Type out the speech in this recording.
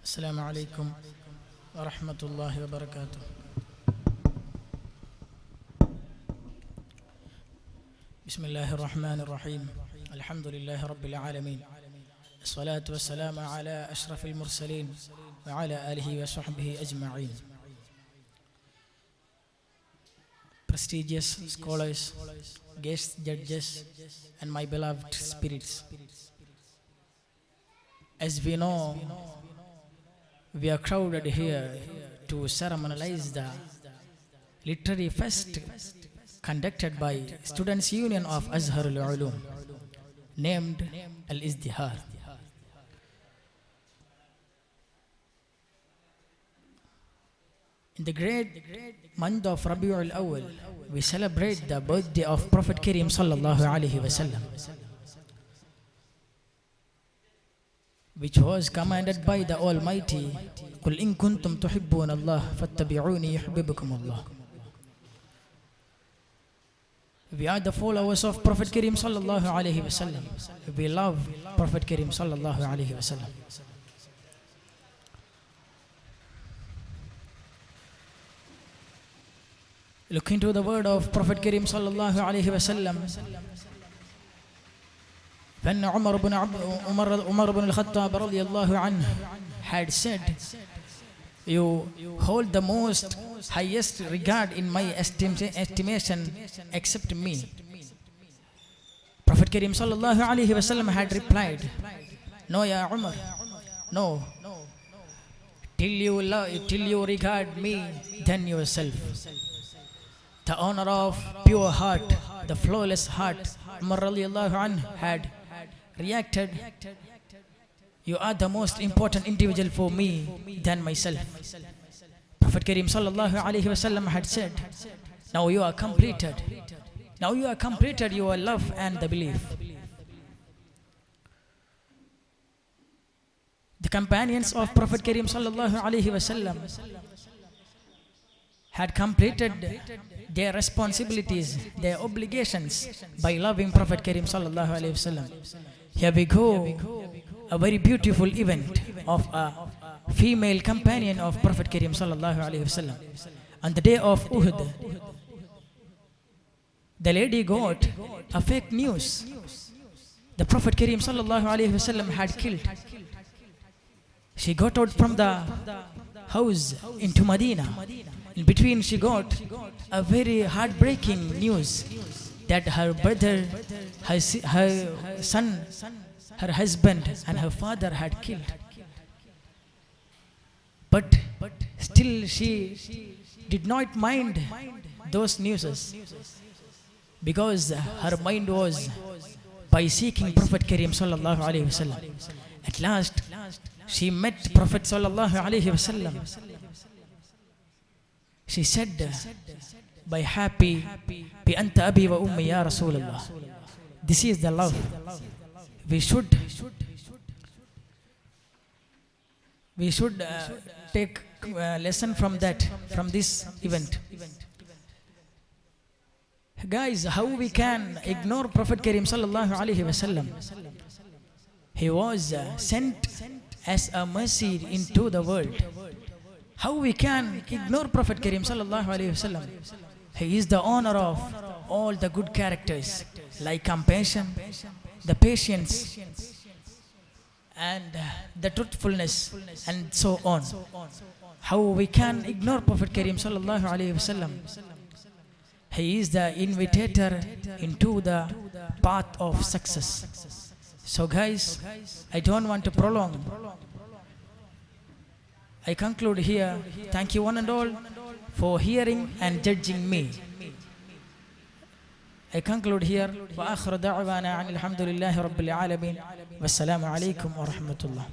السلام عليكم ورحمة الله وبركاته. بسم الله الرحمن الرحيم. الحمد لله رب العالمين. الصلاة والسلام على أشرف المرسلين وعلى آله وصحبه أجمعين. Prestigious scholars, guest judges, and my beloved spirits. As we know, we are crowded here to ceremonialize the literary fest conducted by Students' Union of Azhar al-Ulum, named Al-Izdihar. In the great month of Rabiul Awwal, we celebrate the birthday of Prophet Kareem sallallahu alaihi wasallam, which was commanded by the Almighty, قُلْ إِن كُنْتُمْ تُحِبُّونَ اللَّهَ فَاتَّبِعُونِي يُحْبِبُكُمُ اللَّهُ. We are the followers of Prophet Kareem sallallahu alaihi wasallam. We love Prophet Kareem sallallahu alaihi wasallam. Look into the word of Prophet Kareem sallallahu alaihi wasallam. When Umar ibn al-Khattab radiyallahu anhu had said, "You hold the most highest regard in my estimation except me," Prophet Kareem sallallahu alaihi wasallam had replied, "No, ya Umar, no. Till you regard me, then yourself." The honor of pure heart, the flawless heart, Umar radiyallahu anhu had reacted, "You are the most important individual for me than myself." Prophet Kareem sallallahu alaihi wasallam had said, "Now you are completed. Now you are completed your love and the belief." The companions of Prophet Kareem sallallahu alaihi wasallam had completed their responsibilities, their obligations by loving Prophet Kareem sallallahu alaihi wasallam. Here we go, a very beautiful event of a female companion of Prophet Kareem sallallahu alaihi wasallam. On the day of Uhud, the lady got a fake news. The Prophet Kareem sallallahu alaihi wasallam had killed. She got out from the house into Medina. In between, she got a very heartbreaking news that her brother, her son, her husband, and her father had killed. But still, she did not mind those news, because her mind was by seeking Prophet Kareem sallallahu alaihi wasallam. At last, she met Prophet sallallahu alaihi wasallam. She said, "By happy, bi anta abi wa ummi ya Rasulullah." This is the love. We should take a lesson from that, from this event. Guys, how we can ignore Prophet Kareem sallallahu alaihi wasallam? He was sent as a mercy into the world. How we can ignore Prophet Kareem sallallahu alaihi wasallam? He is the owner of all the good characters, like compassion, the patience, and the truthfulness, and so on. How we can ignore Prophet Kareem sallallahu alaihi wasallam? He is the invitator into the path of success. So guys, I don't want to prolong. I conclude here. Thank you one and all for hearing and judging me. I conclude here. وآخر دعوانا عن الحمد لله رب العالمين والسلام عليكم ورحمة الله.